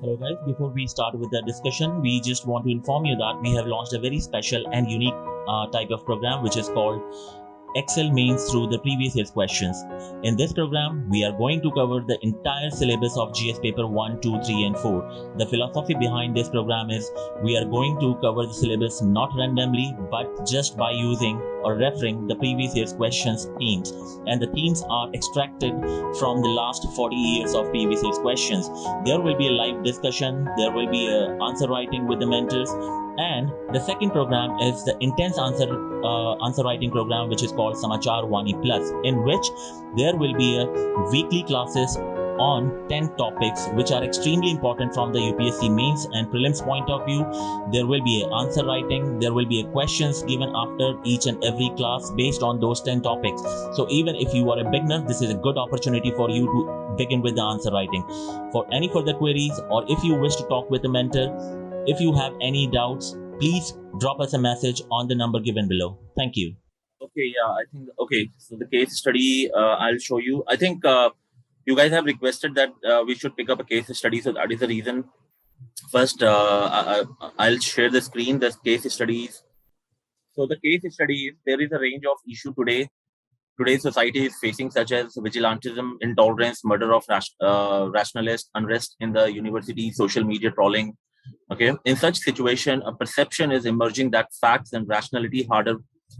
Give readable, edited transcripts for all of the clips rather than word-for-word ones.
Hello guys, before we start with the discussion, we just want to inform you that we have launched a very special and unique type of program which is called Excel Mains through the previous year's questions. In this program, we are going to cover the entire syllabus of GS paper 1, 2, 3 and 4. The philosophy behind this program is we are going to cover the syllabus not randomly but just by using or referring the previous year's questions themes, and the themes are extracted from the last 40 years of previous year's questions. There will be a live discussion, there will be a answer writing with the mentors, and the second program is the intense answer writing program which is called Samachar Wani Plus, in which there will be a weekly classes on 10 topics which are extremely important from the UPSC mains and prelims point of view. There will be an answer writing, there will be a questions given after each and every class based on those 10 topics. So even if you are a beginner, this is a good opportunity for you to begin with the answer writing. For any further queries, or if you wish to talk with a mentor, if you have any doubts, please drop us a message on the number given below. Thank you. Okay, yeah, I think, okay, so the case study I'll show you. I think you guys have requested that we should pick up a case study, so that is the reason. First, I'll share the screen, the case studies. So the case study is, there is a range of issue today. Today's society is facing, such as vigilantism, intolerance, murder of rationalist, unrest in the university, social media trolling. Okay, in such situation, a perception is emerging that facts and rationality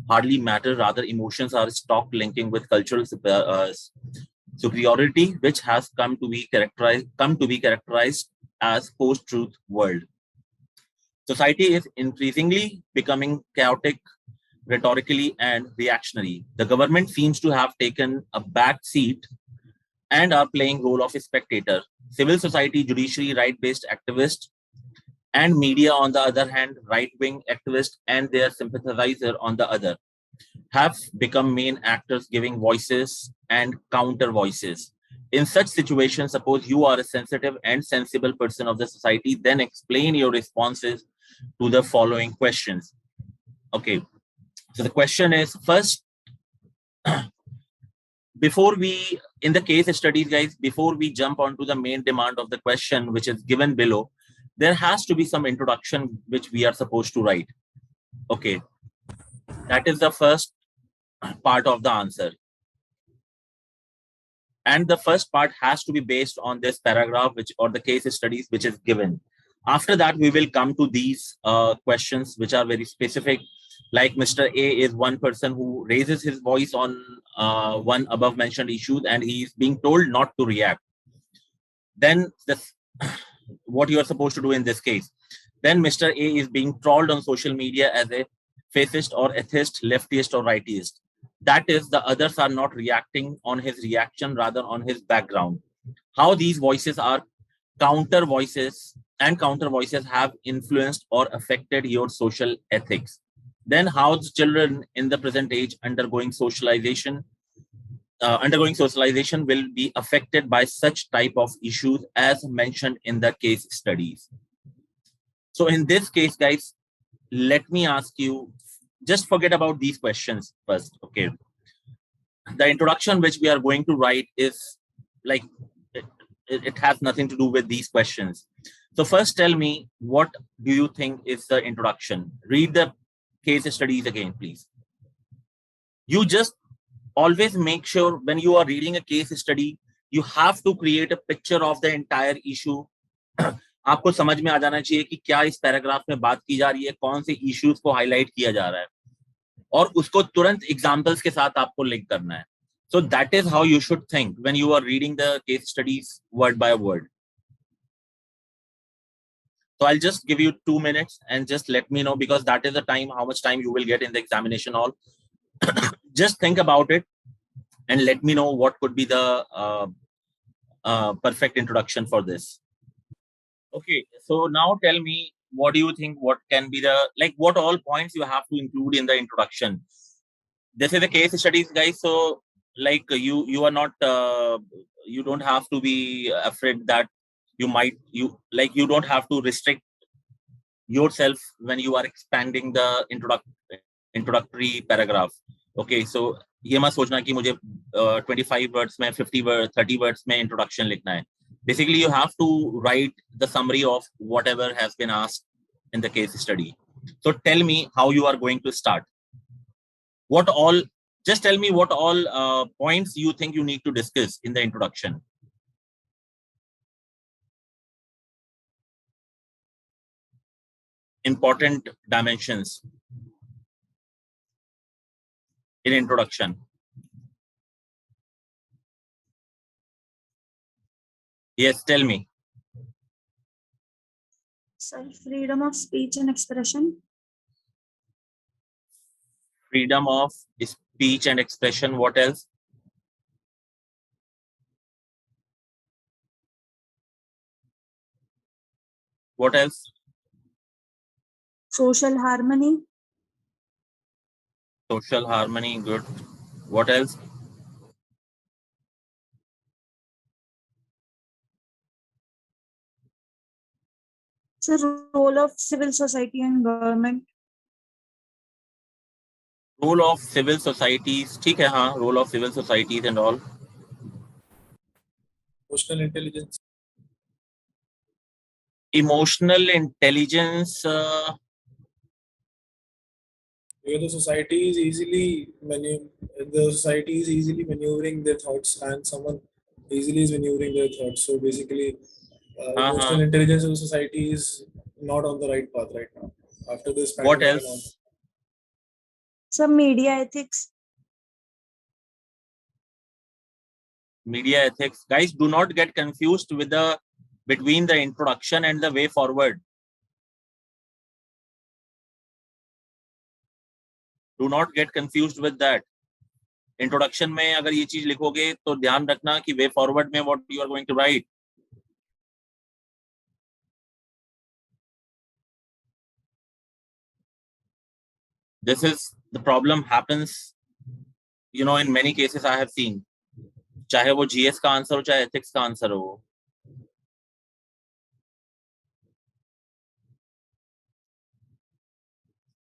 hardly matter. Rather, emotions are stock linking with cultural superiority, which has come to be characterized as post-truth world. Society is increasingly becoming chaotic, rhetorically, and reactionary. The government seems to have taken a back seat and are playing role of a spectator. Civil society, judiciary, right-based activists, and media, on the other hand, right-wing activists and their sympathiser on the other, have become main actors, giving voices and counter voices. In such situations, suppose you are a sensitive and sensible person of the society, then explain your responses to the following questions. Okay, so the question is, first, before we, in the case studies, guys, before we jump onto the main demand of the question, which is given below, there has to be some introduction which we are supposed to write. Okay, that is the first part of the answer. And the first part has to be based on this paragraph, which, or the case studies which is given. After that, we will come to these questions which are very specific. Like Mr. A is one person who raises his voice on one above mentioned issues, and he is being told not to react. Then this, what you are supposed to do in this case. Then Mr. A is being trolled on social media as a fascist or atheist, leftist or rightist. That is, the others are not reacting on his reaction, rather on his background. How these voices are counter voices, and counter voices have influenced or affected your social ethics. Then how the children in the present age undergoing socialization will be affected by such type of issues as mentioned in the case studies. So in this case, guys, let me ask you, just forget about these questions first. Okay, the introduction which we are going to write is like, it has nothing to do with these questions. So first, tell me, what do you think is the introduction? Read the case studies again, please. You just always make sure when you are reading a case study, you have to create a picture of the entire issue. आपको समझ में आ जाना चाहिए कि क्या इस paragraph में बात की जा रही है, कौन से इश्यूज को हाईलाइट किया जा रहा है, और उसको तुरंत एग्जांपल्स के साथ आपको लिंक करना है. So that is how you should think when you are reading the case studies word by word. So I'll just give you 2 minutes and just let me know, because that is the time, how much time you will get in the examination hall. Just think about it and let me know what could be the perfect introduction for this. Okay, so now tell me, what do you think, what can be the, like, what all points you have to include in the introduction? This is a case studies, guys, so like you are not, you don't have to be afraid that you don't have to restrict yourself when you are expanding the introductory paragraph. Okay, so ये मत सोचना कि मुझे 25 words में 50 word 30 words में introduction लिखना है. Basically, you have to write the summary of whatever has been asked in the case study. So tell me how you are going to start. What all, just tell me what all points you think you need to discuss in the introduction. Important dimensions in introduction. Yes, tell me. Sir, freedom of speech and expression. Freedom of speech and expression. What else? What else? Social harmony. Social harmony. Good. What else? Sir, role of civil society and government. Role of civil societies. ठीक है हाँ. Role of civil societies and all. Emotional intelligence. Emotional intelligence. Where the society is easily maneuvering their thoughts, and someone easily is maneuvering their thoughts. So basically, emotional intelligence of the society is not on the right path right now. After this What pandemic and all. else? Some media ethics. Media ethics. Guys, do not get confused with the between the introduction and the way forward. Do not get confused with that. Introduction में अगर ये चीज लिखोगे तो ध्यान रखना कि way forward में what you are going to write. This is the problem happens, you know, in many cases I have seen. चाहे वो GS का आंसर हो चाहे ethics का आंसर हो.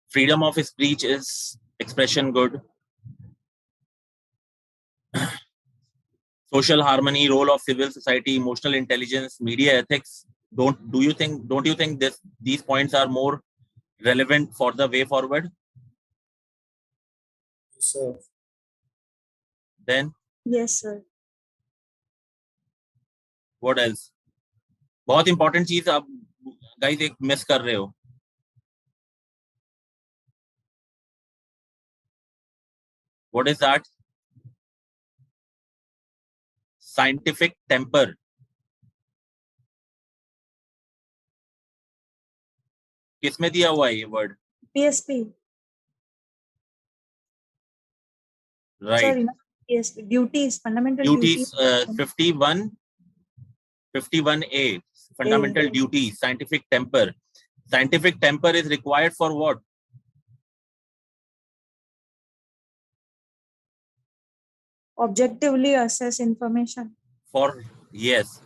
Freedom of speech is expression good. Social harmony, role of civil society, emotional intelligence, media ethics. Don't you think these points are more relevant for the way forward? So Then Yes, sir. what else? बहुत important चीज आप guys एक miss कर रहे हो. What is that? Scientific temper. किसमें दिया हुआ है ये word? PSP. Right. Sorry, not PSP. Duties, fundamental Duties, duties. 51A, fundamental duties, scientific temper. Scientific temper is required for what? Objectively assess information. For, yes.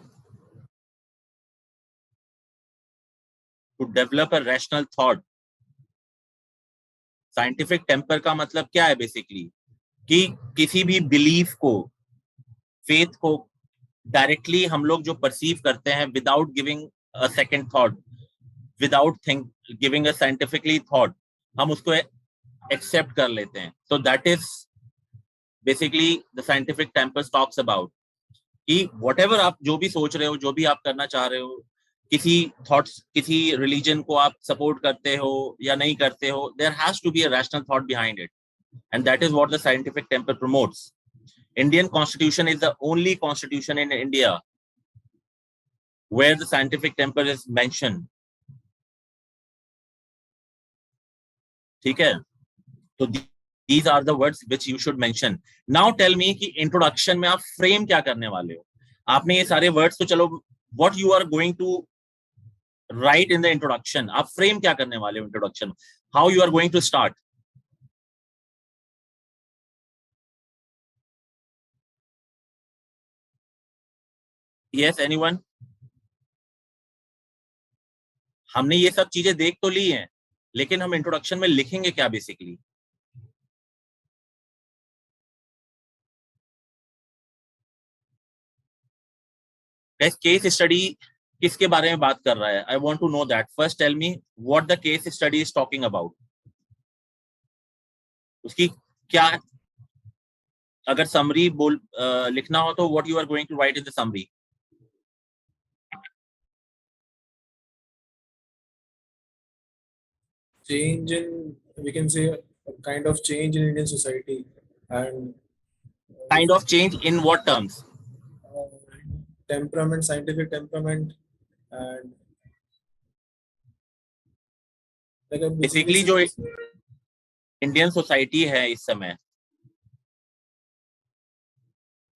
To develop a rational thought. Scientific temper का मतलब क्या है basically? कि किसी भी belief को, faith को directly हम लोग जो perceive करते हैं without giving a second thought, without giving a scientifically thought, हम उसको accept कर लेते हैं. So that is basically the scientific temper talks about. कि whatever आप जो भी सोच रहे हो, जो भी आप करना चाह रहे हो, किसी thoughts, किसी religion को आप support करते हो या नहीं करते हो, there has to be a rational thought behind it. And that is what the scientific temper promotes. Indian Constitution is the only constitution in India where the scientific temper is mentioned. ठीक है? So these are the words which you should mention. Now tell me कि introduction में आप frame क्या करने वाले हो? आपने ये सारे words तो चलो, what you are going to write in the introduction. आप frame क्या करने वाले हो introduction? How you are going to start? Yes, anyone? हमने ये सब चीजें देख तो ली हैं, लेकिन हम इंट्रोडक्शन में लिखेंगे क्या बेसिकली? केस स्टडी किसके बारे में बात कर रहा है? I want to know that. First tell me what the case study is talking about. उसकी क्या, अगर समरी लिखना हो तो what you are going to write in the summary? Change in, we can say, a kind of change in Indian society, and Kind of change in what terms? Temperament, scientific temperament, and like a basically जो Indian society है इस समय,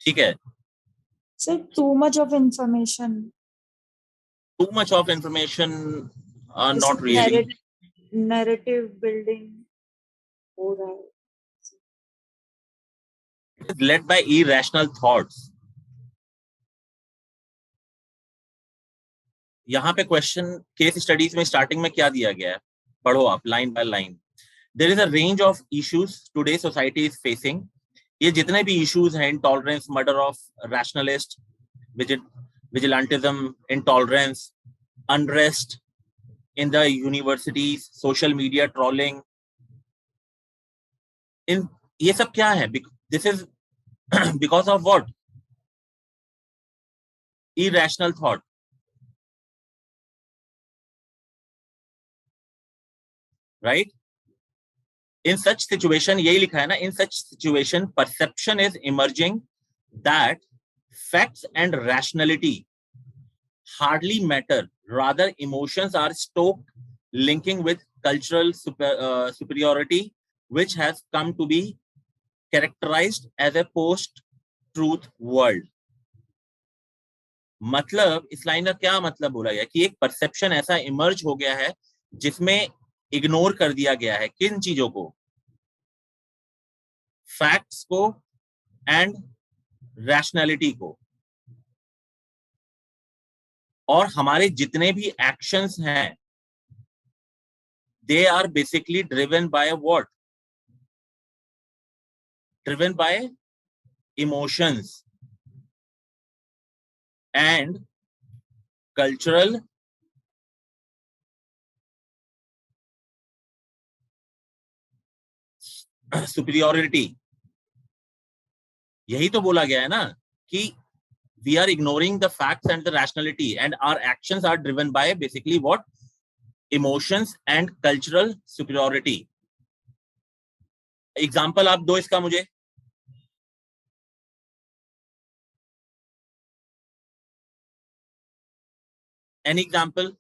ठीक है, Sir, too much of information. too much of information, not really. Narrative building हो रहा है. It is led by irrational thoughts. यहाँ पे क्वेश्चन केस स्टडीज में स्टार्टिंग में क्या दिया गया है, पढ़ो आप line by line. There is a range of issues today society is facing. ये जितने भी इश्यूज हैं, intolerance, murder of rationalist, vigilantism, intolerance, unrest in the universities, social media trolling, इन ये सब क्या है? This is because of what? irrational thought. Right? In such situation, यही लिखा है ना, in such situation perception is emerging that facts and rationality hardly matter, rather emotions are stoked, linking with cultural superiority, which has come to be characterized as a post-truth world. मतलब इस line का क्या मतलब बोला गया कि एक perception ऐसा इमर्ज हो गया है जिसमें इग्नोर कर दिया गया है किन चीजों को? फैक्ट्स को एंड रैशनैलिटी को. और हमारे जितने भी एक्शंस हैं, they are basically driven by what? Driven by emotions and cultural superiority. यही तो बोला गया है ना कि we are ignoring the facts and the rationality, and our actions are driven by basically what? Emotions and cultural superiority. Example आप दो इसका मुझे. Any example?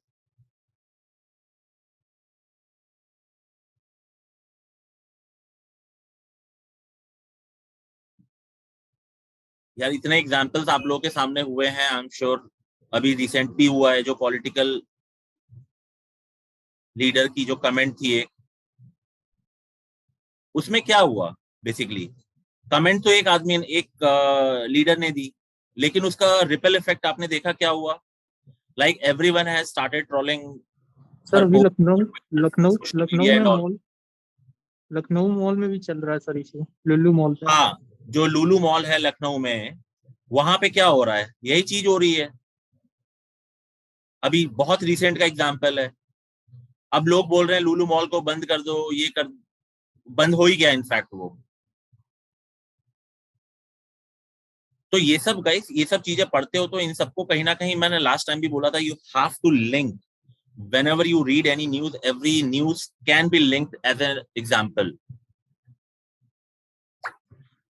यार इतने एग्जाम्पल्स आप लोगों के सामने हुए हैं, आई एम श्योर. अभी रिसेंट भी हुआ है जो पॉलिटिकल लीडर की जो कमेंट थी एक, उसमें क्या हुआ? बेसिकली कमेंट तो एक आदमी, एक लीडर ने दी, लेकिन उसका रिपल इफेक्ट आपने देखा क्या हुआ? Like everyone has started trolling. Sir अभी लखनऊ मॉल में भी चल रहा है सर इशू, लुल्लू मॉल पे. हाँ, जो लुलु मॉल है लखनऊ में, वहां पे क्या हो रहा है? यही चीज हो रही है. अभी बहुत रिसेंट का एग्जांपल है. अब लोग बोल रहे हैं लुलु मॉल को बंद कर दो, ये कर, बंद हो ही गया इनफैक्ट वो. तो ये सब गाइस, ये सब चीजें पढ़ते हो तो इन सबको कहीं ना कहीं, मैंने लास्ट टाइम भी बोला था, you have to link whenever you read any news. Every news can be linked as an example.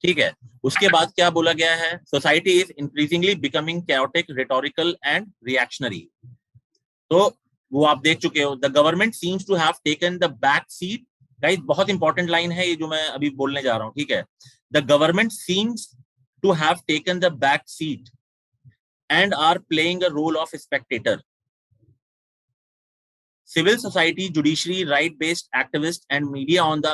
ठीक है. उसके बाद क्या बोला गया है? Society is increasingly becoming chaotic, rhetorical and reactionary. तो वो आप देख चुके हो. The government seems to have taken the back seat. Guys बहुत इंपॉर्टेंट लाइन है ये जो मैं अभी बोलने जा रहा हूँ, ठीक है. The government seems to have taken the back seat and are playing a role of spectator. Civil society, judiciary, right-based activists and media on the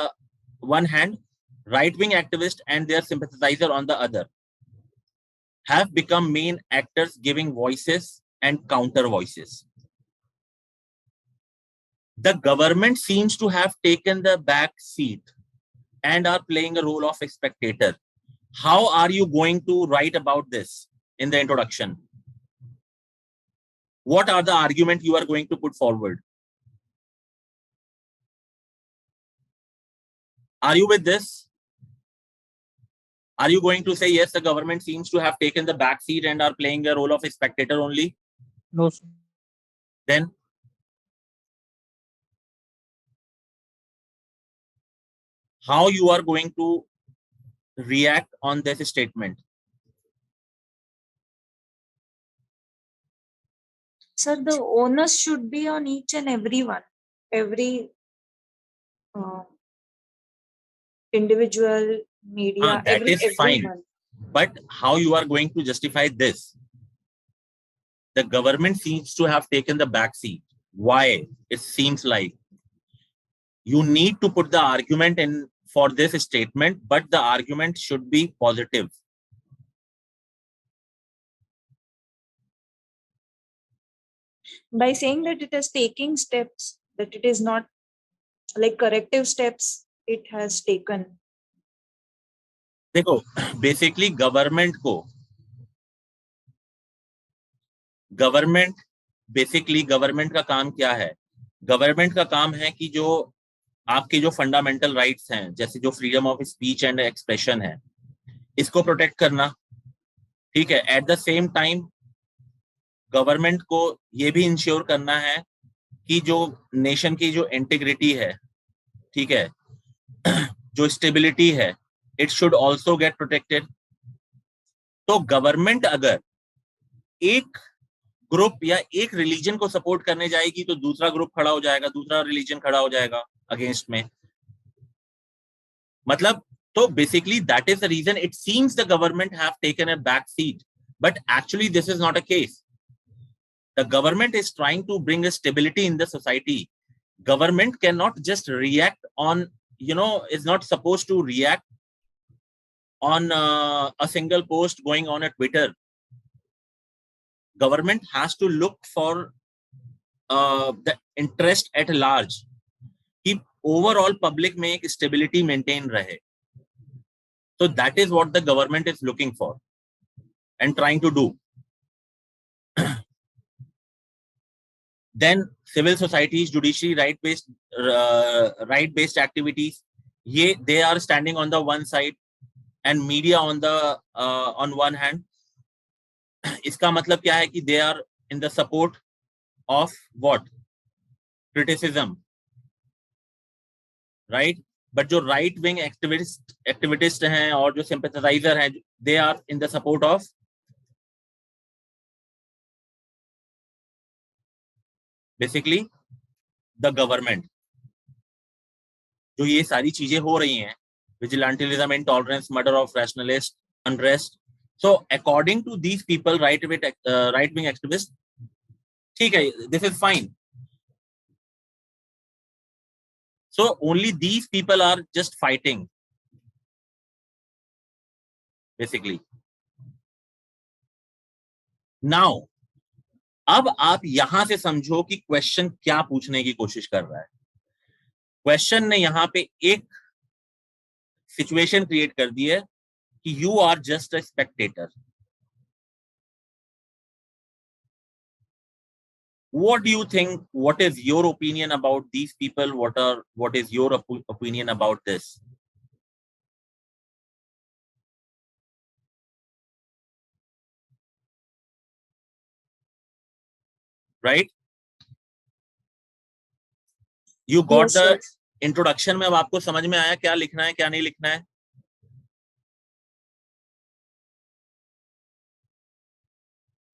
one hand, right-wing activists and their sympathiser on the other, have become main actors giving voices and counter voices. The government seems to have taken the back seat and are playing a role of a spectator. How are you going to write about this in the introduction? what are the argument you are going to put forward? Are you with this? Are you going to say, yes, the government seems to have taken the back seat and are playing a role of a spectator only? No, sir. Then how you are going to react on this statement? Sir, the onus should be on each and everyone, every individual, media, that is fine. everyone. But how you are going to justify this? The government seems to have taken the back seat. Why? It seems like you need to put the argument in for this statement, but the argument should be positive. By saying that it is taking steps, that it is not like corrective steps it has taken. देखो, basically government का काम क्या है? Government का काम है कि जो आपके जो फंडामेंटल राइट्स हैं, जैसे जो freedom of speech and expression है, इसको प्रोटेक्ट करना, ठीक है। At the same time government को ये भी इंश्योर करना है कि जो नेशन की जो इंटीग्रिटी है, ठीक है, जो स्टेबिलिटी है, it should also get protected. तो गवर्नमेंट अगर एक ग्रुप या एक रिलीजन को सपोर्ट करने जाएगी तो दूसरा ग्रुप खड़ा हो जाएगा, दूसरा रिलीजन खड़ा हो जाएगा अगेंस्ट में। मतलब तो basically that is the reason it seems the government have taken a back seat, but actually this is not a case. The government is trying to bring a stability in the society. Government cannot just react on, is not supposed to react on a single post going on a Twitter. Government has to look for the interest at large, कि overall public में एक stability maintain रहे. So that is what the government is looking for and trying to do. Then civil societies, judiciary, right-based activities, they are standing on the one side, and media on the on one hand. इसका मतलब क्या है कि they are in the support of what? Criticism, right? But जो right wing activists हैं और जो sympathiser हैं, they are in the support of basically the government. जो ये सारी चीजें हो रही हैं, vigilantism, intolerance, murder of rationalist, unrest. So according to these people, right wing activists, ठीक है, this is fine. So only these people are just fighting, basically. Now, अब आप यहां से समझो कि क्वेश्चन क्या पूछने की कोशिश कर रहा है। क्वेश्चन ने यहां पे एक सिचुएशन क्रिएट कर दी है कि you are just a spectator. What do you think? What is your opinion about these people? What is your opinion about this? Right? You got the introduction में अब आपको समझ में आया क्या लिखना है क्या नहीं लिखना है?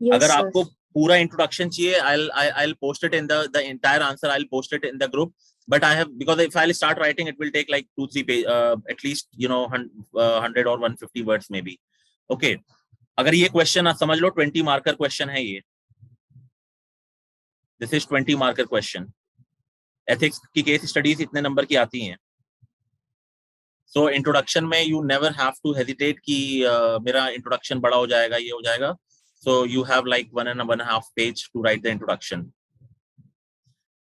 Yes, अगर sir. आपको पूरा इंट्रोडक्शन चाहिए, I'll post it in the entire answer. I'll post it in the group. But I have, because if I'll start writing, it will take like 2-3 pages, at least 100 or 150 words maybe. Okay. अगर ये question आप समझ लो 20 marker question है ये. This is 20 marker question. Ethics की case studies इतने number की आती हैं. सो इंट्रोडक्शन में you never have to hesitate कि मेरा इंट्रोडक्शन बड़ा हो जाएगा, ये हो जाएगा. So you have like 1.5 page to write the introduction.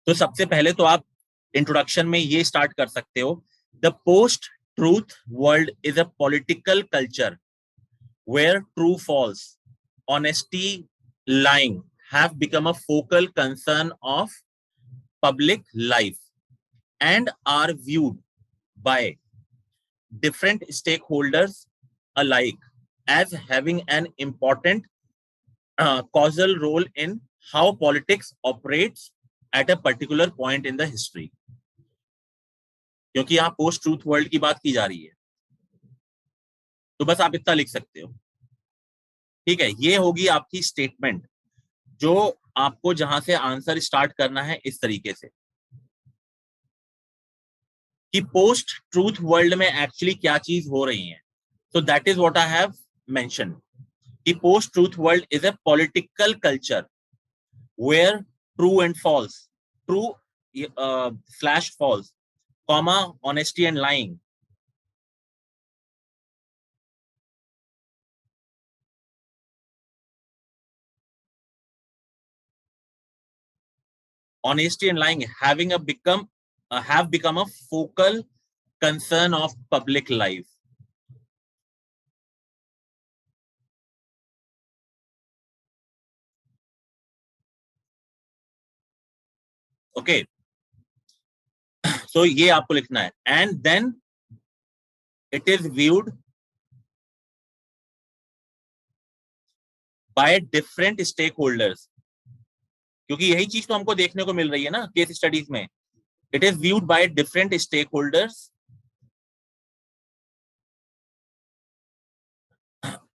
तो सबसे पहले तो आप इंट्रोडक्शन में ये स्टार्ट कर सकते हो. The post-truth world is a political culture where true, false, honesty, lying have become a focal concern of public life and are viewed by different stakeholders alike as having an important causal role in how politics operates at a particular point in the history. क्योंकि यहाँ post truth world की बात की जा रही है, तो बस आप इतना लिख सकते हो. ठीक है, ये होगी आपकी स्टेटमेंट जो आपको जहां से आंसर स्टार्ट करना है इस तरीके से कि पोस्ट ट्रूथ वर्ल्ड में एक्चुअली क्या चीज हो रही है. So that is what I have mention कि post truth world is a political culture where true and false, true slash false, comma honesty and lying, honesty and lying have become a focal concern of public life. Okay, so ये आपको लिखना है. And then it is viewed by different stakeholders, क्योंकि यही चीज तो हमको देखने को मिल रही है ना केस स्टडीज में. It is viewed by different stakeholders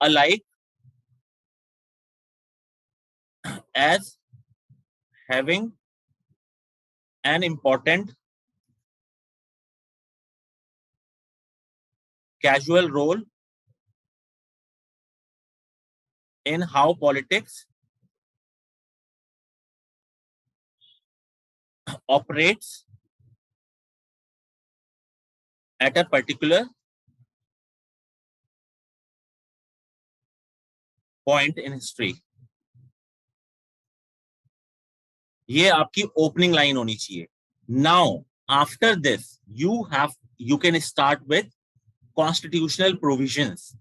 alike as having an important casual role in how politics operates at a particular point in history. ये आपकी ओपनिंग लाइन होनी चाहिए. Now after this you can start with constitutional provisions,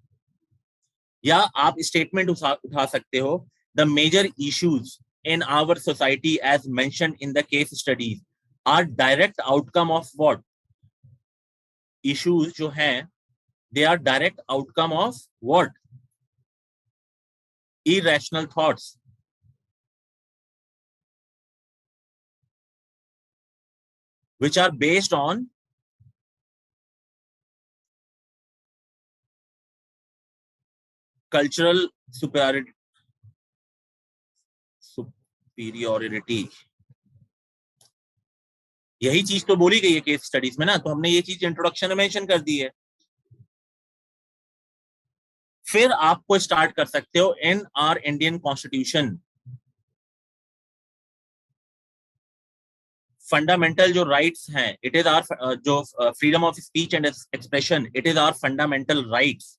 या आप statement उठा सकते हो the major issues in our society as mentioned in the case studies are direct outcome of what? Issues जो हैं they are direct outcome of what? Irrational thoughts. Which are based on cultural superiority. यही चीज तो बोली गई है case studies में ना, तो हमने ये चीज इंट्रोडक्शन में मेंशन कर दी है. फिर आपको स्टार्ट कर सकते हो in our Indian constitution fundamental जो राइट्स हैं, इट इज आवर जो freedom of speech and expression, it is our fundamental rights.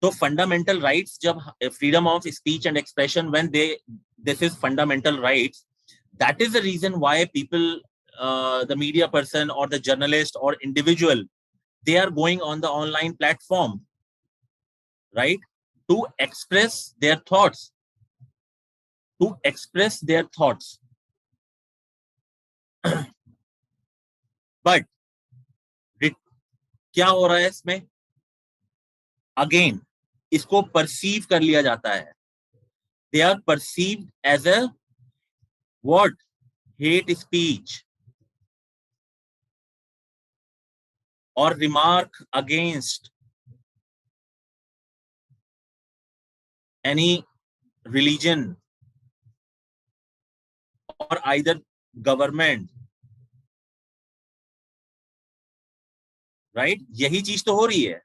तो फंडामेंटल राइट्स जब freedom of speech and expression when this is fundamental rights, that is the reason why people, the media person or the journalist or individual, they are going on the online platform, right, to express their thoughts, but क्या हो रहा है इसमें? Again इसको perceive कर लिया जाता है. They are perceived as a what? Hate speech or remark against any religion or either government, right? यही चीज तो हो रही है.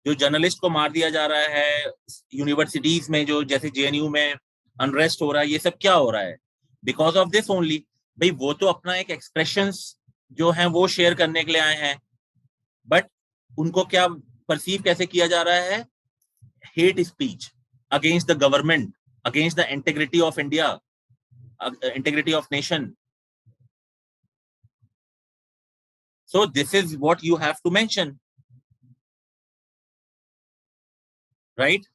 जो जर्नलिस्ट को मार दिया जा रहा है यूनिवर्सिटीज में, जो जैसे जेएनयू में अनरेस्ट हो रहा है, ये सब क्या हो रहा है? Because of this only. भाई वो तो अपना एक एक्सप्रेशंस जो है वो शेयर करने के लिए आए हैं, बट उनको क्या परसीव कैसे किया जा रहा है? Hate speech against the government, against the integrity of India, integrity of nation. So this is what you have to mention, right?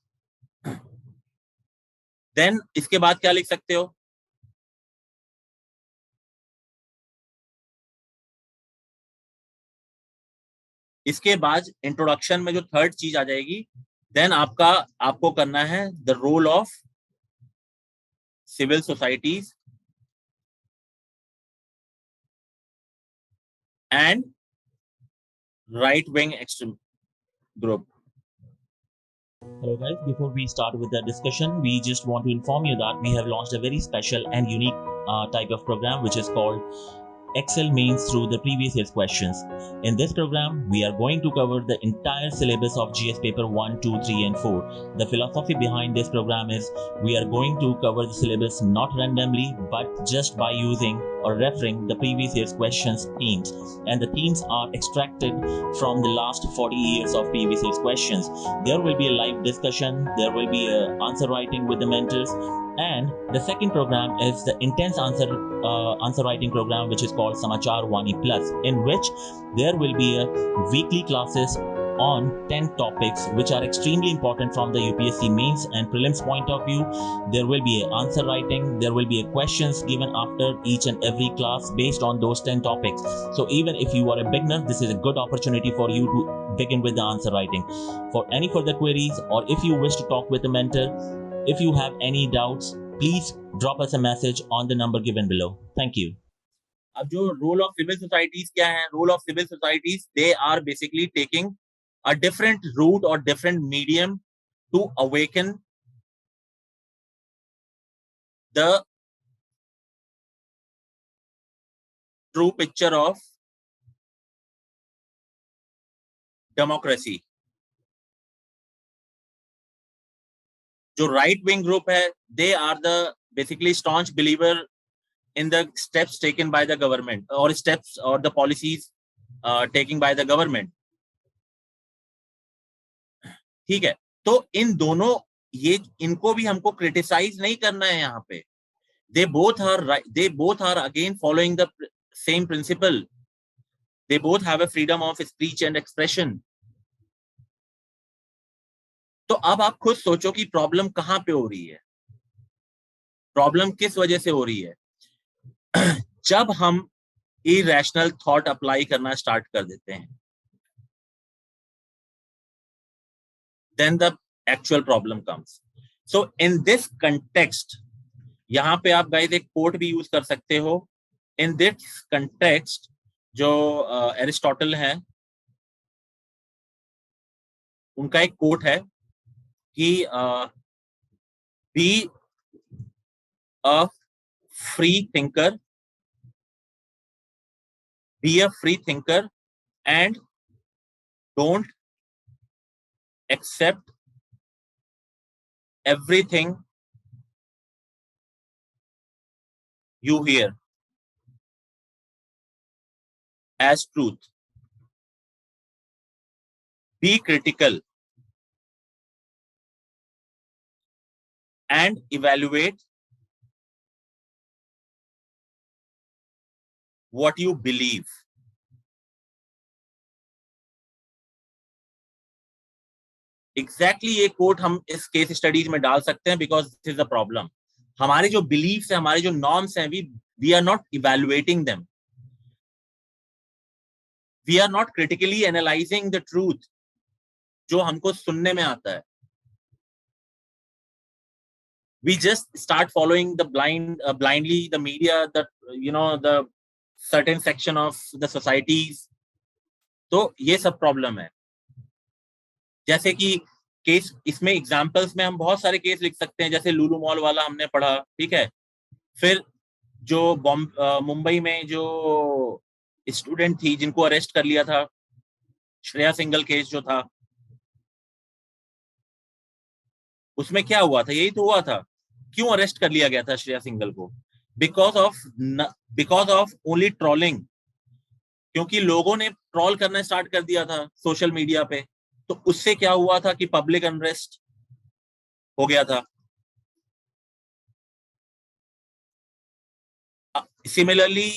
Then इसके बाद क्या लिख सकते हो? इसके बाद इंट्रोडक्शन में जो थर्ड चीज आ जाएगी, देन आपको करना है the role of civil societies and right wing extreme group. Hello guys, before we start with the discussion, we just want to inform you that we have launched a very special and unique type of program which is called Excel Mains through the previous year's questions. In this program, we are going to cover the entire syllabus of GS paper 1, 2, 3 and 4. The philosophy behind this program is we are going to cover the syllabus not randomly but just by using or referring the previous year's questions themes, and the themes are extracted from the last 40 years of previous year's questions. There will be a live discussion, there will be a answer writing with the mentors, and the second program is the intense answer writing program which is called Samachar 1E Plus, in which there will be a weekly classes on 10 topics which are extremely important from the UPSC mains and prelims point of view. There will be a answer writing, there will be a questions given after each and every class based on those 10 topics. So even if you are a beginner, this is a good opportunity for you to begin with the answer writing. For any further queries or if you wish to talk with a mentor, if you have any doubts, please drop us a message on the number given below. Thank you. अब जो role of civil societies क्या है? Role of civil societies, they are basically taking a different route or different medium to awaken the true picture of democracy. जो right wing group है, they are the basically staunch believer in the steps taken by the government or steps or the policies taken by the government. ठीक है, तो इन दोनों इनको भी हमको criticise नहीं करना है यहाँ पे. They both are again following the same principle. They both have a freedom of speech and expression. तो अब आप खुद सोचो कि प्रॉब्लम कहां पे हो रही है, प्रॉब्लम किस वजह से हो रही है. जब हम irrational thought अप्लाई करना स्टार्ट कर देते हैं, then the actual problem comes. So in this context, यहाँ पे आप गाइस एक कोट भी यूज कर सकते हो. In this context, जो एरिस्टोटल है, उनका एक कोट है कि be a free thinker, and don't accept everything you hear as truth. Be critical and evaluate what you believe. Exactly ये कोट हम इस केस स्टडीज में डाल सकते हैं because this is the problem. हमारे जो बिलीफ्स हैं, हमारे जो नॉर्म्स हैं, we are not evaluating them. We are not critically analysing the truth जो हमको सुनने में आता है. We just start following the blindly the media, the certain section of the societies. तो ये सब प्रॉब्लम है. जैसे कि केस, इसमें एग्जांपल्स में हम बहुत सारे केस लिख सकते हैं, जैसे लुलु मॉल वाला हमने पढ़ा, ठीक है. फिर जो मुंबई में जो स्टूडेंट थी जिनको अरेस्ट कर लिया था, श्रेया सिंगल केस जो था, उसमें क्या हुआ था? यही तो हुआ था. क्यों अरेस्ट कर लिया गया था श्रेया सिंगल को? Because of only trolling. क्योंकि लोगों ने ट्रोल करना स्टार्ट कर दिया था सोशल मीडिया पे. तो उससे क्या हुआ था कि पब्लिक अनरेस्ट हो गया था. सिमिलरली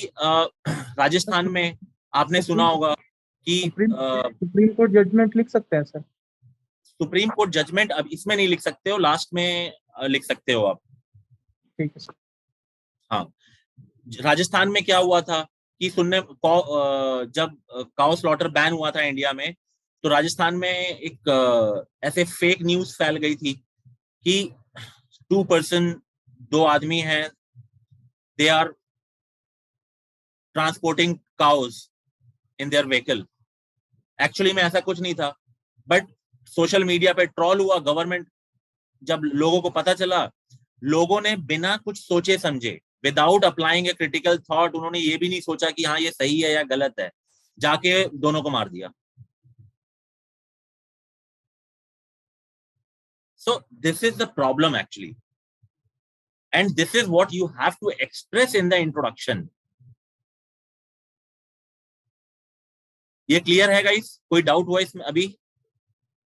राजस्थान में आपने सुना होगा कि सुप्रीम कोर्ट जजमेंट लिख सकते हैं सर. सुप्रीम कोर्ट जजमेंट अब इसमें नहीं लिख सकते हो, लास्ट में लिख सकते हो आप. ठीक है सर। हाँ, राजस्थान में क्या हुआ था कि जब काउ स्लॉटर बैन हुआ था इंडिया में, तो राजस्थान में एक ऐसे फेक न्यूज फैल गई थी कि 2 पर्सन, 2 आदमी हैं, they are transporting cows in their vehicle. Actually में ऐसा कुछ नहीं था, बट सोशल मीडिया पे ट्रोल हुआ। गवर्नमेंट, जब लोगों को पता चला, लोगों ने बिना कुछ सोचे समझे, without applying a critical thought, उन्होंने ये भी नहीं सोचा कि हाँ ये सही है या गलत है, जाके दोनों को मार दिया। So this is the problem actually, and this is what you have to express in the introduction. ये क्लियर है गाइस? कोई डाउट हुआ इसमें अभी?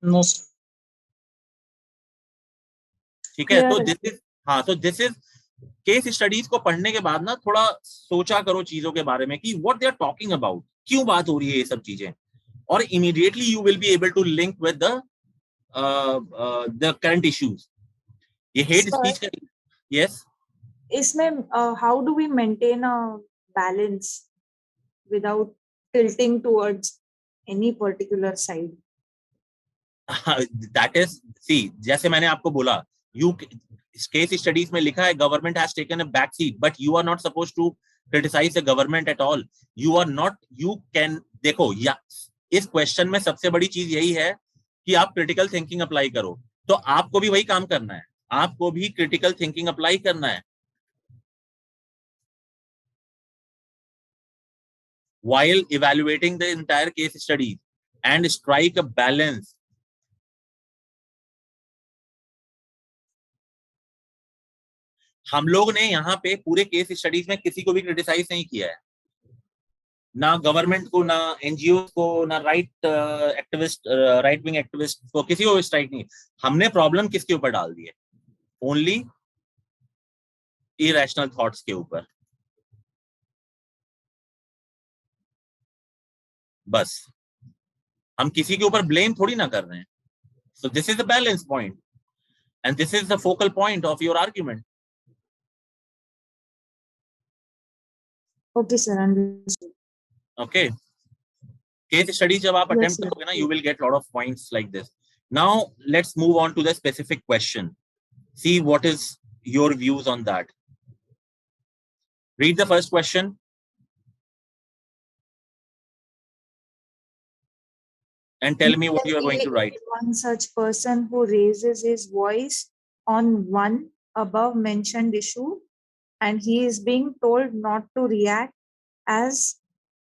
नो। ठीक है, तो दिस इज केस स्टडीज को पढ़ने के बाद ना थोड़ा सोचा करो चीजों के बारे में कि what they are talking about, क्यों बात हो रही है ये सब चीजें, और immediately you will be able to link with the current issues. ये हेट स्पीच का, यस, इसमें how do we maintain a balance without tilting towards any particular side? That is, see, जैसे मैंने आपको बोला, यू केस स्टडीज में लिखा है government has taken a back seat, but you are not supposed to criticise the government at all. You are not, you can, देखो, या इस क्वेश्चन में सबसे बड़ी चीज यही है कि आप क्रिटिकल थिंकिंग अप्लाई करो, तो आपको भी वही काम करना है, आपको भी क्रिटिकल थिंकिंग अप्लाई करना है while evaluating the entire case study and strike a balance. हम लोग ने यहाँ पे पूरे केस स्टडीज में किसी को भी क्रिटिसाइज नहीं किया है, ना गवर्नमेंट को, ना एनजीओ को, ना राइट विंग एक्टिविस्ट को, किसी को स्ट्राइक नहीं। हमने प्रॉब्लम किसके ऊपर डाल दी है? ओनली इरेशनल थॉट्स के ऊपर, बस। हम किसी के ऊपर ब्लेम थोड़ी ना कर रहे हैं। So this is the balance point and this is the focal point of your argument. Okay, sir, understood. Okay, case study जब आप Yes, अटेम्प्ट sir. करोगे ना, you will get lot of points like this. Now let's move on to the specific question, see what is your views on that. Read the first question and tell me what you are going to write. One such person who raises his voice on one above mentioned issue, and he is being told not to react as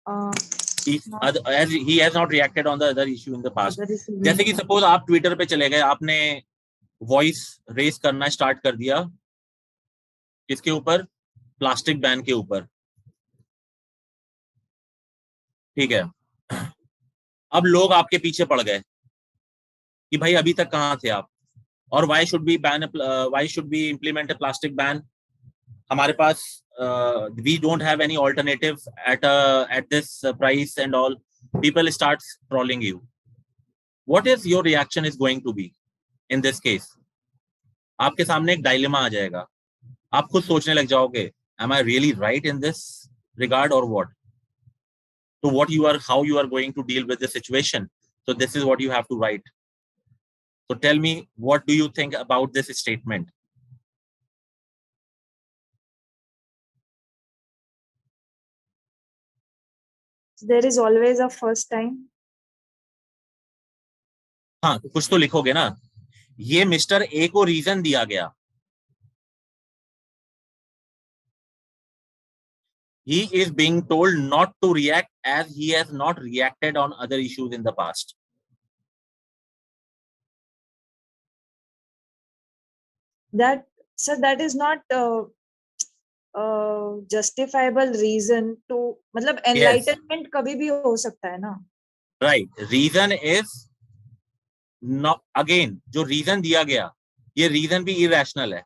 As he has not reacted on the other issue in the past. जैसे कि suppose आप Twitter पे चले गए, आपने voice raise करना start कर दिया, किसके ऊपर? प्लास्टिक बैन के ऊपर, ठीक है। अब लोग आपके पीछे पड़ गए कि भाई अभी तक कहाँ थे आप, और why should we implement a plastic ban? हमारे पास we don't have any alternative at this price and all. People start trolling you. What is your reaction is going to be in this case? आपके सामने एक dilemma आ जाएगा, आप खुद सोचने लग जाओगे, am I really right in this regard or what? So how you are going to deal with the situation. So this is what you have to write. So tell me, what do you think about this statement? there is always a first time. हाँ, कुछ तो लिखोगे ना। ये mister A को reason दिया गया, he is being told not to react as he has not reacted on other issues in the past. That, sir, that is not justifiable reason to, मतलब enlightenment कभी भी हो सकता है ना। Right, reason is not, again जो reason दिया गया, ये रीजन भी irrational है,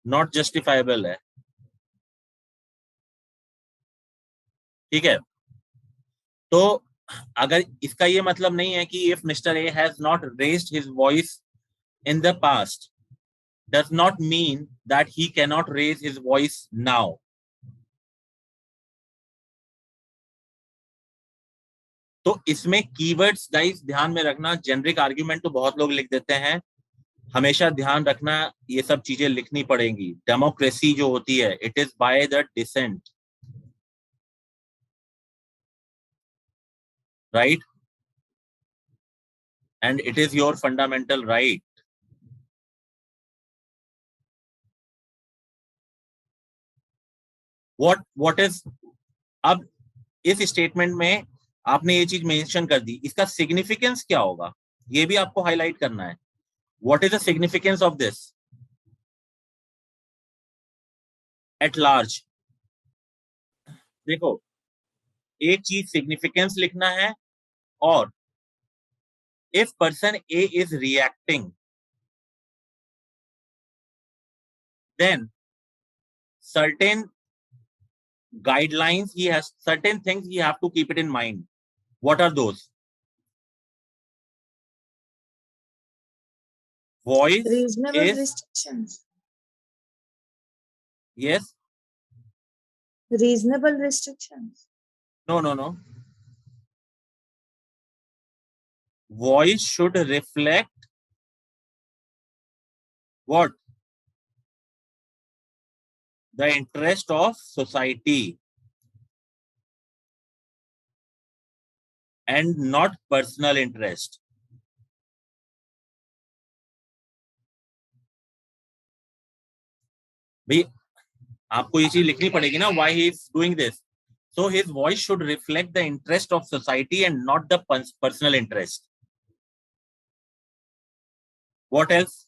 नॉट जस्टिफाइबल है, ठीक है। तो अगर इसका ये मतलब नहीं है कि if mister A has not raised his voice in the past does not mean that he cannot raise his voice now. तो इसमें कीवर्ड्स गाइस ध्यान में रखना. जेनरिक आर्ग्यूमेंट तो बहुत लोग लिख देते हैं, हमेशा ध्यान रखना ये सब चीजें लिखनी पड़ेंगी. डेमोक्रेसी जो होती है, it is by the dissent, right, and it is your fundamental right. What is, अब इस स्टेटमेंट में आपने ये चीज मेंशन कर दी, इसका सिग्निफिकेंस क्या होगा ये भी आपको हाईलाइट करना है. What is the significance of this at large? देखो, एक चीज सिग्निफिकेंस लिखना है, और if person A is reacting then certain guidelines he has, certain things he have to keep it in mind. What are those? Voice Reasonable is, restrictions. yes, Reasonable restrictions. no. Voice should reflect what? The interest of society and not personal interest. भाई आपको ये चीज लिखनी पड़ेगी ना, why he is doing this. So his voice should reflect the interest of society and not the personal interest. What else?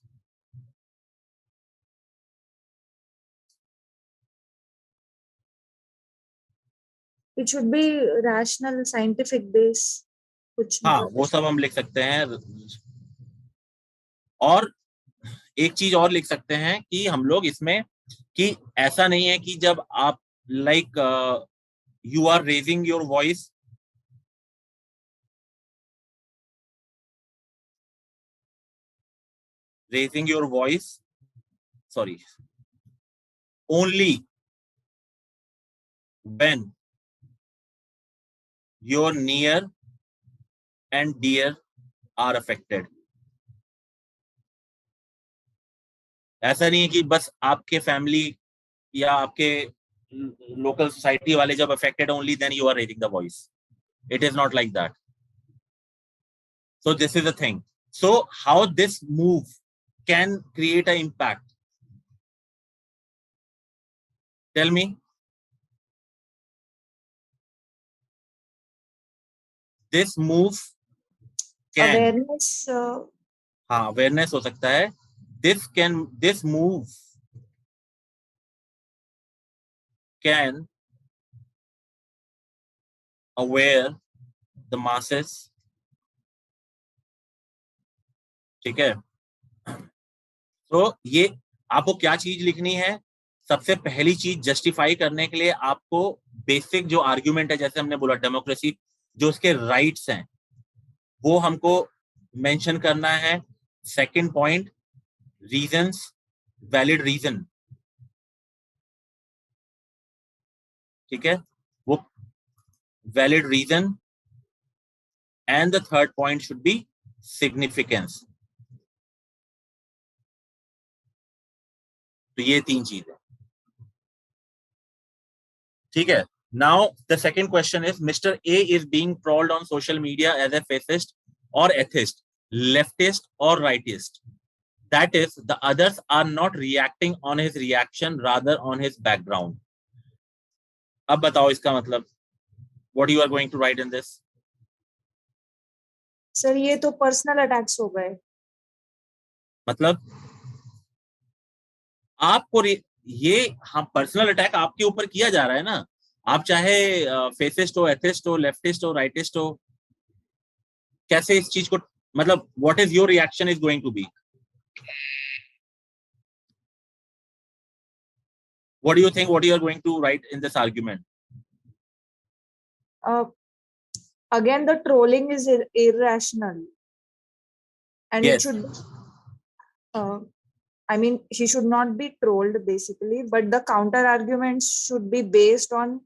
It should be rational, scientific base. कुछ हाँ, मतलब वो सब हम लिख सकते हैं. और एक चीज और लिख सकते हैं कि हम लोग इसमें, कि ऐसा नहीं है कि जब आप like you are raising your voice, sorry, only when your near and dear are affected. ऐसा नहीं है कि बस आपके फैमिली या आपके लोकल सोसाइटी वाले जब affected, only then you are raising the voice. It is not like that. So this is the thing. So how this move can create an impact? Tell me. This move can, awareness. हाँ, awareness हो सकता है. This move can aware the masses. ठीक है. तो ये आपको क्या चीज लिखनी है? सबसे पहली चीज, जस्टिफाई करने के लिए आपको बेसिक जो आर्ग्यूमेंट है, जैसे हमने बोला डेमोक्रेसी, जो उसके राइट्स हैं वो हमको मेंशन करना है. Second point, reasons, valid reason. ठीक है, वो valid reason. And the third point should be significance. तो ये तीन चीज है. ठीक है. Now the second question is, Mr. A is being trolled on social media as a fascist or atheist, leftist or rightist. That is, the others are not reacting on his reaction, rather on his background. अब बताओ इसका मतलब. What you are going to write in this? Sir ये तो personal attacks हो गए. मतलब आपको ये, हाँ, पर्सनल अटैक आपके ऊपर किया जा रहा है ना. आप चाहे फेसिस्ट हो, एथिस्ट हो, लेफ्टिस्ट हो, राइटिस्ट हो, कैसे इस चीज को, मतलब what is your reaction is going to be? What do you think? What you are going to write in this argument? again the trolling is irrational, and it Yes. should I mean, he should not be trolled basically, but the counter arguments should be based on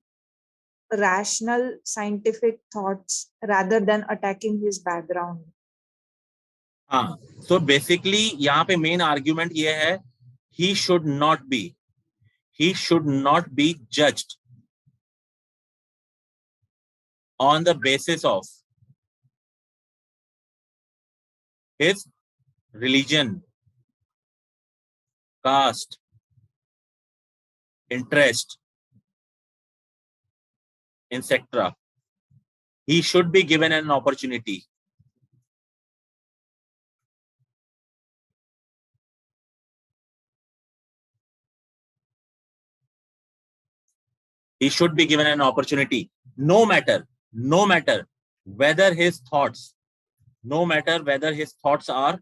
rational scientific thoughts rather than attacking his background. हाँ, so basically यहाँ पे main argument ये है, he should not be judged on the basis of his religion, caste, interest, etc. He should be given an opportunity. He should be given an opportunity, no matter whether his thoughts are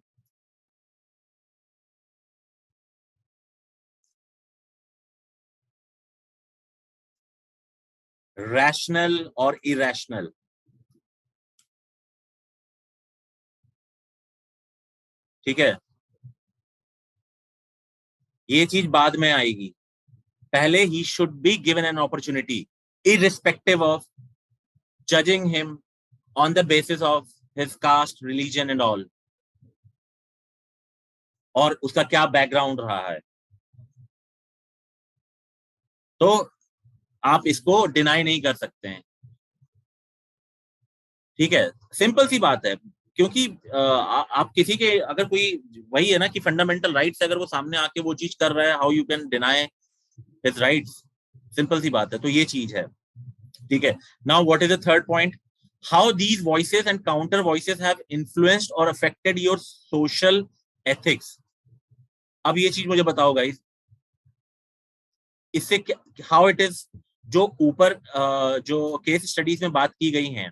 rational or irrational. ठीक है, ये चीज बाद में आएगी. पहले he should be given an opportunity, irrespective of judging him on the basis of his caste, religion and all, और उसका क्या बैकग्राउंड रहा है. तो आप इसको डिनाई नहीं कर सकते हैं. ठीक है, सिंपल सी बात है, क्योंकि आप किसी के अगर कोई वही है ना कि फंडामेंटल राइट्स अगर वो सामने आके वो चीज कर रहा है, how you can deny his rights. Simple सी बात है. तो ये चीज है. ठीक है. Now what is the third point? How these voices and counter voices have influenced और अफेक्टेड योर सोशल एथिक्स. अब ये चीज मुझे बताओ गाइस, इससे हाउ इट इज, जो ऊपर जो केस स्टडीज में बात की गई हैं,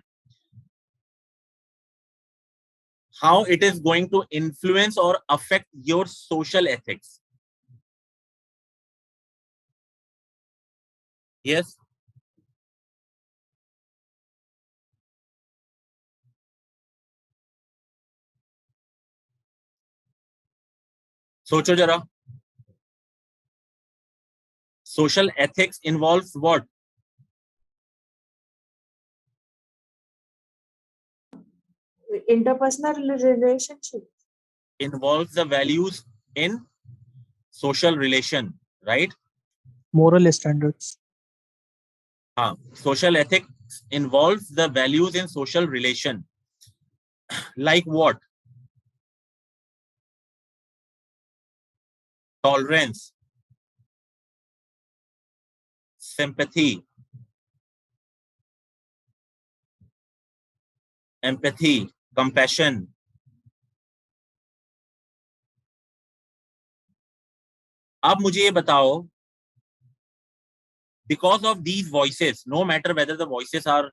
how it is going to influence or affect your social ethics. Yes. सोचो जरा. Social ethics involves what? Interpersonal relationship. Involves the values in social relation, right? Moral standards. Social ethics involves the values in social relation. Like what? Tolerance, sympathy, empathy, compassion. अब मुझे ये बताओ, because of these voices, no matter whether the voices are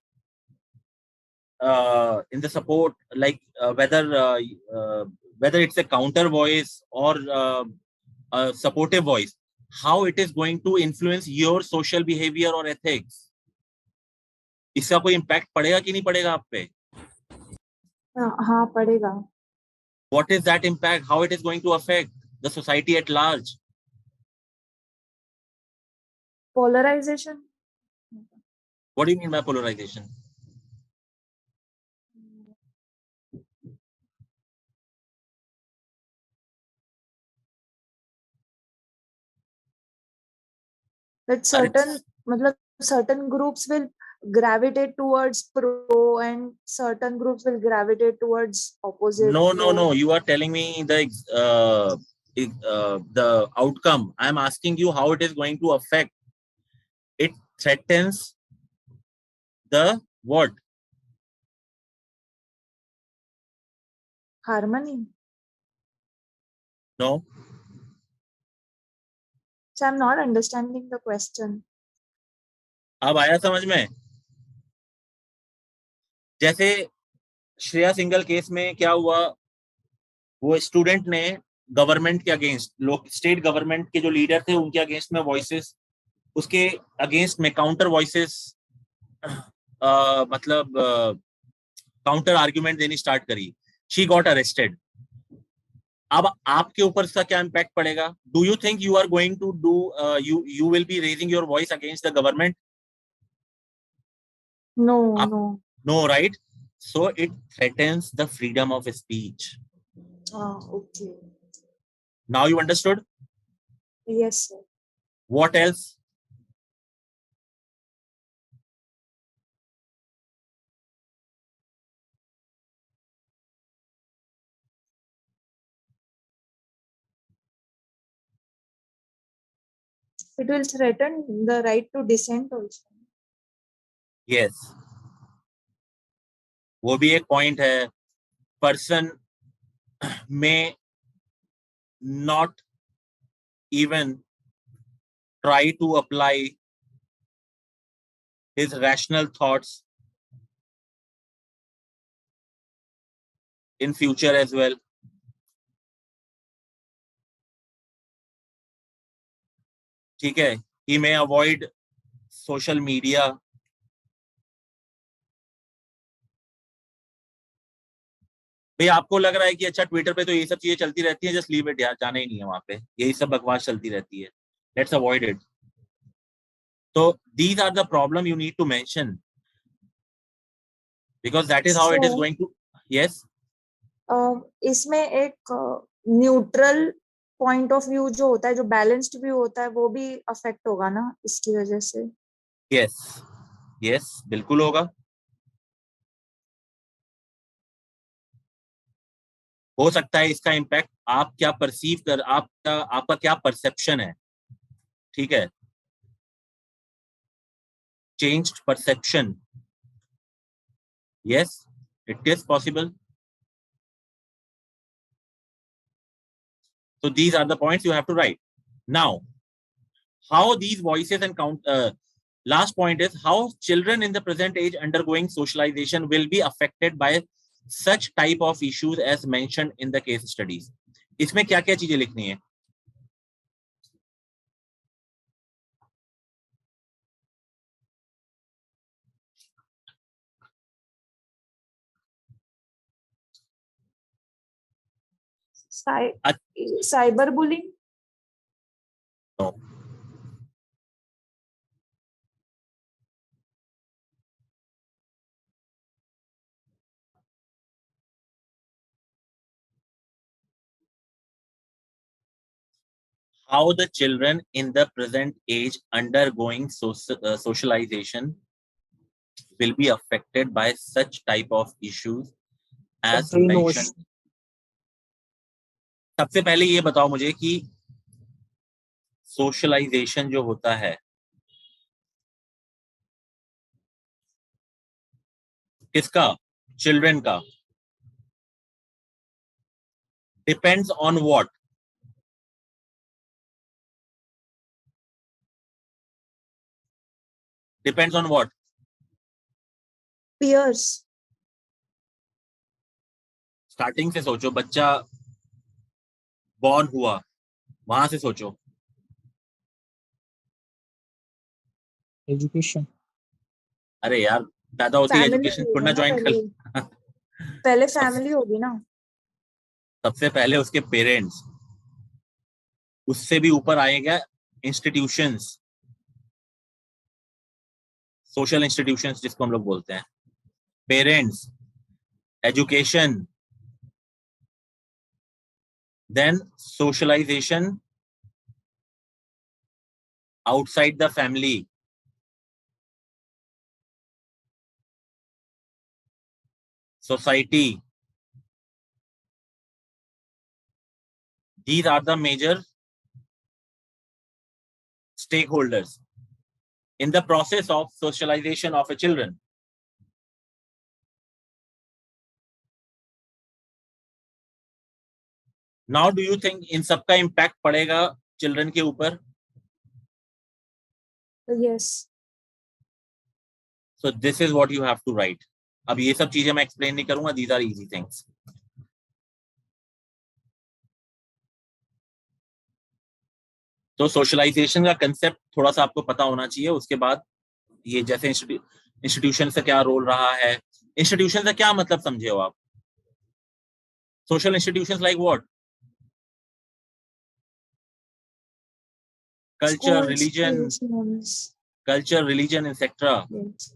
in the support, like whether it's a counter voice or a supportive voice, how it is going to influence your social behavior or ethics? इसका कोई impact पड़ेगा कि नहीं पड़ेगा आप पे? हाँ पड़ेगा. What is that impact? How it is going to affect the society at large? Polarization. What do you mean by polarization? That certain groups will gravitate towards pro and certain groups will gravitate towards opposite. No. You are telling me the outcome. I am asking you how it is going to affect. It threatens the what? Harmony. No. So I'm not understanding the question. अब आया समझ में? जैसे Shreya single case में क्या हुआ, वो student ने गवर्नमेंट के अगेंस्ट, स्टेट गवर्नमेंट के जो लीडर थे उनके अगेंस्ट में वॉइसेस, उसके अगेंस्ट में काउंटर वॉइसेस मतलब काउंटर आर्ग्यूमेंट देनी स्टार्ट करी, शी गॉट अरेस्टेड। अब आपके ऊपर इसका क्या इम्पैक्ट पड़ेगा? Do you think you are going to do you will be raising your voice against the government? No, Up- no. No, right? So it threatens the freedom of speech. Okay. Now you understood? Yes, sir. What else? It will threaten the right to dissent also. Yes. वो भी एक point है. Person may not even try to apply his rational thoughts in future as well. ठीक है? He may avoid social media. भाई आपको लग रहा है कि अच्छा ट्विटर पे तो ये सब चीजें चलती रहती है, जस्ट लीव इट यार, जाना ही नहीं है वहां पे, यही सब बकवास चलती रहती है, लेट्स अवॉइड इट. तो these are the problem you need to mention because that is how it is So, going to. Yes. इसमें एक न्यूट्रल पॉइंट ऑफ व्यू जो होता है, जो बैलेंस्ड व्यू होता है, वो भी अफेक्ट होगा ना इसकी वजह से? यस यस बिल्कुल होगा. हो सकता है इसका इम्पैक्ट आप क्या परसीव कर, आपका क्या परसेप्शन है. ठीक है? Changed perception. Yes it is possible. So these are the points you have to write. Now, how these voices and last point is how children in the present age undergoing socialization will be affected by such type of issues as mentioned in the case studies. इसमें क्या क्या चीजें लिखनी है? Cyber bullying? No. How the children in the present age undergoing socialization will be affected by such type of issues as mentioned. सबसे पहले ये बताओ मुझे कि सोशलाइजेशन जो होता है किसका? चिल्ड्रन का. Depends on what? Depends on what? Peers. Starting से सोचो, बच्चा बॉर्न हुआ वहां से सोचो. एजुकेशन. अरे यार पैदा होती है एजुकेशन थोड़ा ज्वाइन कर. पहले फैमिली होगी ना. सबसे पहले उसके पेरेंट्स, उससे भी ऊपर आएगा इंस्टीट्यूशंस, सोशल इंस्टीट्यूशंस जिसको हम लोग बोलते हैं. Parents, education, then socialisation outside the family, society. These are the major stakeholders in the process of socialization of a children. Now do you think इन सबका impact पड़ेगा children के ऊपर? Yes. So this is what you have to write. अब ये सब चीजें मैं explain नहीं करूंगा, these are easy things. तो सोशलाइजेशन का कंसेप्ट थोड़ा सा आपको पता होना चाहिए. उसके बाद ये जैसे इंस्टीट्यूशन से क्या रोल रहा है, इंस्टीट्यूशन से क्या मतलब समझे हो आप? Social institutions like what? Culture, Schools, religion, tuitions. etc. Yes.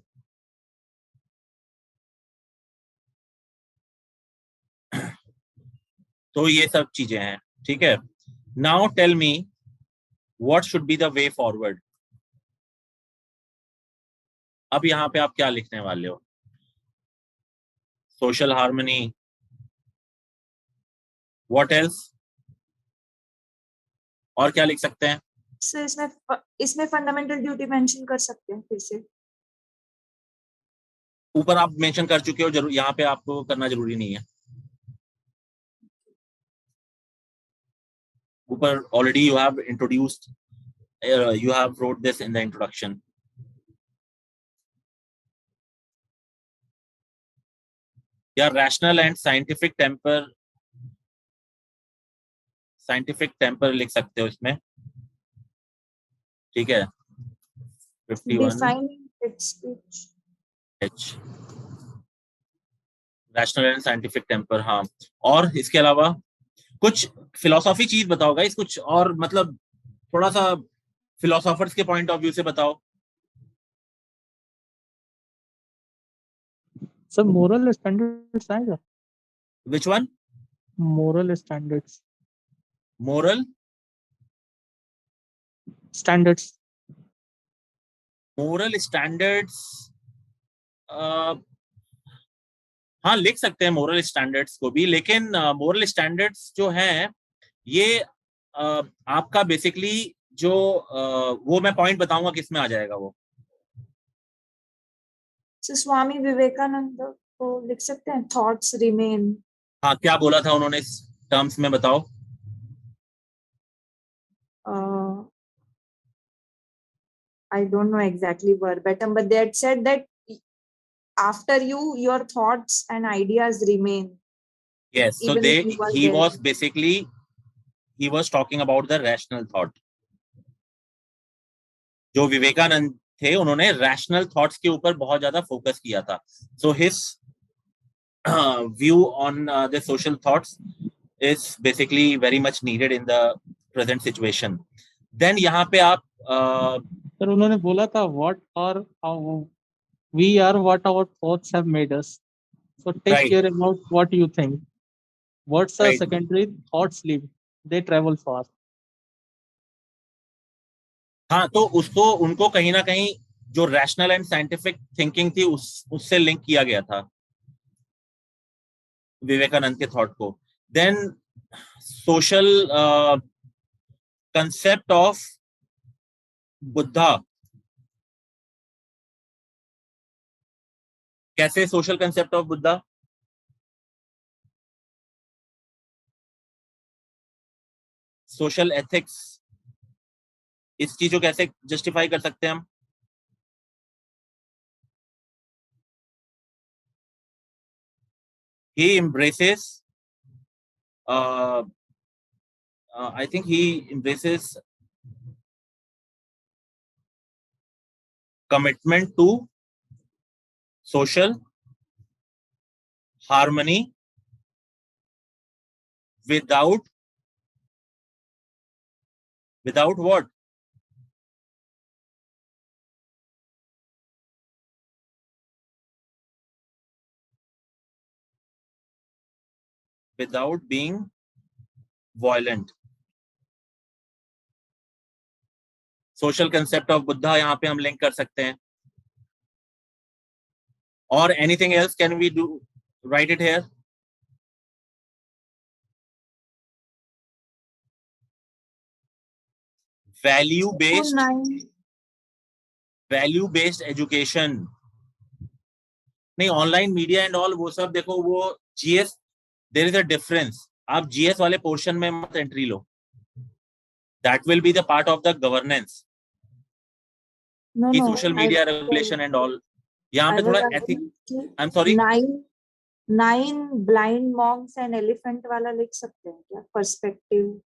तो ये सब चीजें हैं, ठीक है। Now tell me what should be the way forward. अब यहाँ पे आप क्या लिखने वाले हो? सोशल हार्मनी, व्हाट एल्स, और क्या लिख सकते हैं? सर इसमें फंडामेंटल ड्यूटी मेंशन कर सकते हैं फिर से। ऊपर आप मेंशन कर चुके हो, जरूर यहाँ पे आपको करना जरूरी नहीं है। ऊपर already you have introduced, you have wrote this in the introduction. या rational and scientific temper लिख सकते हो इसमें, ठीक है। 51 Defining its speech. H rational and scientific temper, हाँ। और इसके अलावा कुछ फिलोसॉफी चीज बताओ गाइस, कुछ और मतलब थोड़ा सा फिलोसोफर्स के पॉइंट ऑफ व्यू से बताओ। सर मोरल स्टैंडर्ड्स आएगा? Which one? Moral standards. Moral standards. Moral standards, हाँ लिख सकते हैं मोरल स्टैंडर्ड्स को भी, लेकिन मोरल स्टैंडर्ड्स जो है ये आपका बेसिकली जो वो मैं पॉइंट बताऊंगा किस में आ जाएगा वो। स्वामी विवेकानंद को लिख सकते हैं, थॉट्स रिमेन। हाँ, क्या बोला था उन्होंने इस टर्म्स में, बताओ। I don't know exactly verbatim, but they had said that after you, your thoughts and ideas remain. Yes, so even if you are he dead. was talking about the rational thought. जो विवेकानंद थे उन्होंने rational thoughts के ऊपर बहुत ज्यादा focus किया था। So his view on the social thoughts is basically very much needed in the present situation. Then यहाँ पे आप सर उन्होंने बोला था what are we are what our thoughts have made us, so take Right. care about what you think. Words are Right. secondary, thoughts live, they travel far. हाँ, तो उसको उनको कहीं ना कहीं जो रैशनल एंड साइंटिफिक थिंकिंग थी उससे लिंक किया गया था विवेकानंद के थॉट को। Then social concept of Buddha, कैसे social concept of Buddha? Social ethics, इस चीज को कैसे जस्टिफाई कर सकते हैं हम? He embraces I think he embraces commitment to social harmony without what? Without being violent. Social concept of Buddha यहाँ पे हम लिंक कर सकते हैं। और anything else can we do, write it here? Value based education, नहीं ऑनलाइन मीडिया एंड ऑल वो सब देखो, वो GS, there is a difference. आप जीएस वाले पोर्शन में मत एंट्री लो, that will be the part of the governance. Social media regulation and all, यहाँ पे थोड़ा ethic, I am sorry, 9 blind Monks and elephant वाला लिख सकते हैं क्या? पर्सपेक्टिव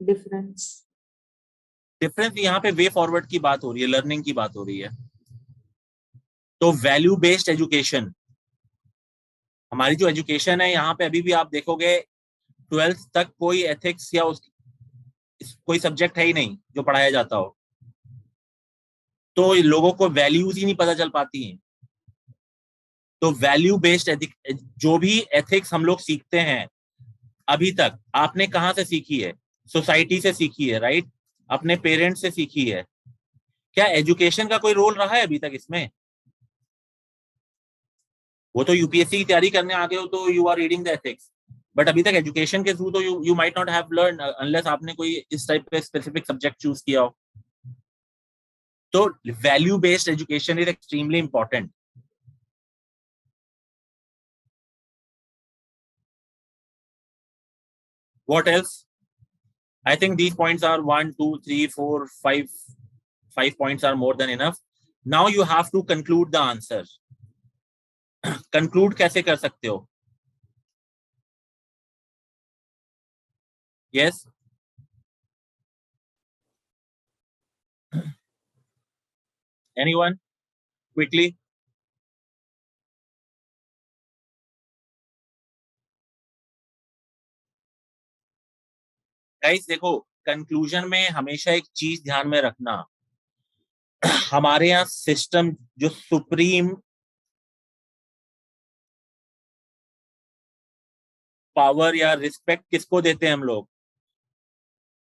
डिफरेंस यहाँ पे वे फॉरवर्ड की बात हो रही है, लर्निंग की बात हो रही है। तो वैल्यू बेस्ड एजुकेशन, हमारी जो एजुकेशन है यहाँ पे अभी भी आप देखोगे 12th तक कोई एथिक्स या कोई सब्जेक्ट है ही नहीं जो पढ़ाया जाता हो, तो लोगों को वैल्यूज ही नहीं पता चल पाती हैं। तो वैल्यू बेस्ड जो भी एथिक्स हम लोग सीखते हैं अभी तक, आपने कहाँ से सीखी है? सोसाइटी से सीखी है, राइट? अपने पेरेंट्स से सीखी है। क्या एजुकेशन का कोई रोल रहा है अभी तक इसमें? वो तो यूपीएससी की तैयारी करने आ गए हो तो you are reading the ethics, but अभी तक एजुकेशन के थ्रू तो you might not have learn unless आपने कोई इस टाइप का स्पेसिफिक सब्जेक्ट चूज किया हो। तो value based education is extremely important. What else? I think these points are 1, 2, 3, 4, 5. 5 points are more than enough. Now you have to conclude the answer. Conclude कैसे कर सकते हो? Yes. Anyone? Quickly. Guys, देखो, conclusion में हमेशा एक चीज ध्यान में रखना, हमारे यहाँ सिस्टम जो सुप्रीम पावर या रिस्पेक्ट किसको देते हैं हम लोग?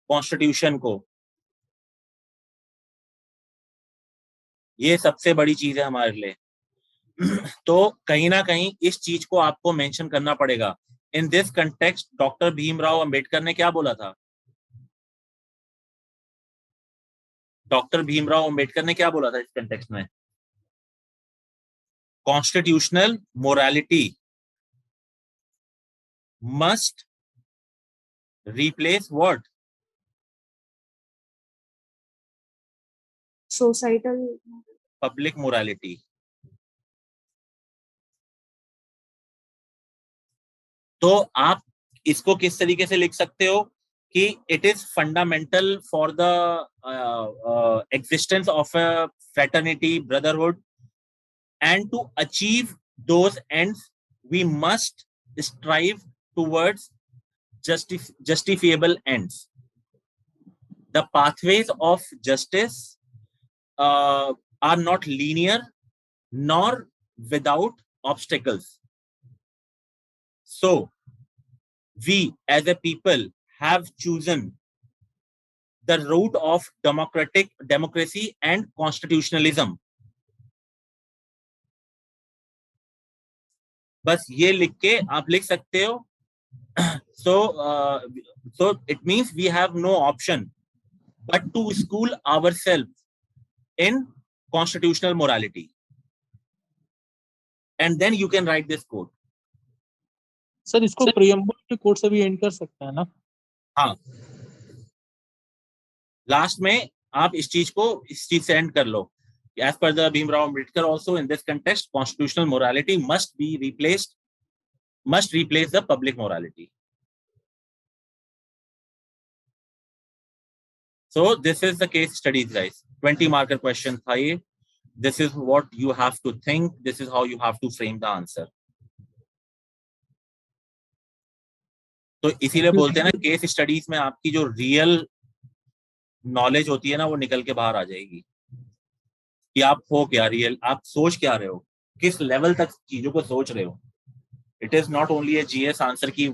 कॉन्स्टिट्यूशन को। ये सबसे बड़ी चीज है हमारे लिए। तो कहीं ना कहीं इस चीज को आपको मेंशन करना पड़ेगा। In this context doctor Bhimrao Ambedkar ने क्या बोला था? डॉक्टर भीमराव अंबेडकर ने क्या बोला था इस कंटेक्स्ट में? Constitutional morality must replace what? Societal public morality. तो आप इसको किस तरीके से लिख सकते हो कि it is fundamental for the existence of a fraternity, brotherhood, and to achieve those ends we must strive towards justifiable ends. The pathways of justice are not linear nor without obstacles. So we as a people have chosen the route of democracy and constitutionalism. बस ये लिख के आप लिख सकते हो। so it means we have no option but to school ourselves in constitutional morality, and then you can write this code. Sir इसको preamble के कोड से भी एंड कर सकते हैं ना? हाँ, लास्ट में आप इस चीज से एंड कर लो। As per the Bhimrao Ambedkar, also in this context, constitutional morality must replace the public morality. So this is the case studies, guys. 20 marker question था ये. This is what you have to think. This is how you have to frame the answer. तो इसीलिए बोलते हैं ना, case studies में आपकी जो रियल नॉलेज होती है ना, वो निकल के बाहर आ जाएगी कि आप हो क्या, रियल आप सोच क्या रहे हो, किस लेवल तक चीजों को सोच रहे हो। It is not only a GS answer की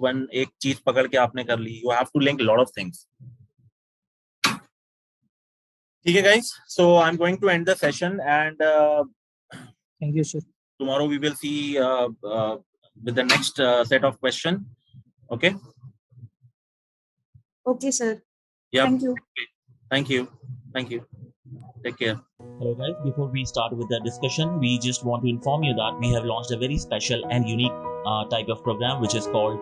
एक चीज पकड़ के आपने कर ली। You have to link lot of things. ठीक है guys, so I am going to end the session and thank you sir. Tomorrow we will see with the next set of question. Okay Okay, sir. Yeah. Thank you. Thank you. Thank you. Take care. Hello guys, before we start with the discussion, we just want to inform you that we have launched a very special and unique type of program which is called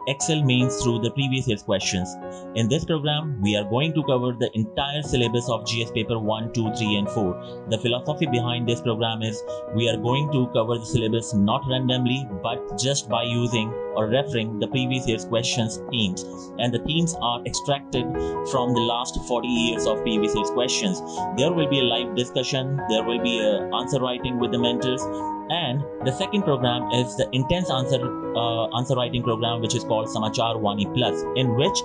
excel mains through the previous year's questions. In this program, we are going to cover the entire syllabus of GS paper 1, 2, 3 and 4. The philosophy behind this program is we are going to cover the syllabus not randomly but just by using or referring the previous year's questions themes, and the themes are extracted from the last 40 years of previous year's questions. There will be a live discussion, there will be a answer writing with the mentors, and the second program is the intense answer writing program, which is called Samachar Wani Plus, in which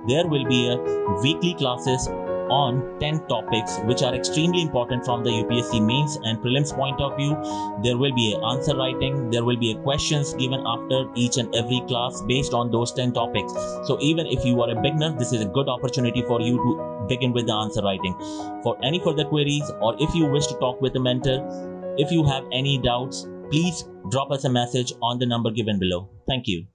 there will be a weekly classes on 10 topics which are extremely important from the UPSC mains and prelims point of view. There will be an answer writing, there will be a questions given after each and every class based on those 10 topics. So even if you are a beginner, this is a good opportunity for you to begin with the answer writing. For any further queries, or if you wish to talk with a mentor, if you have any doubts, please drop us a message on the number given below. Thank you.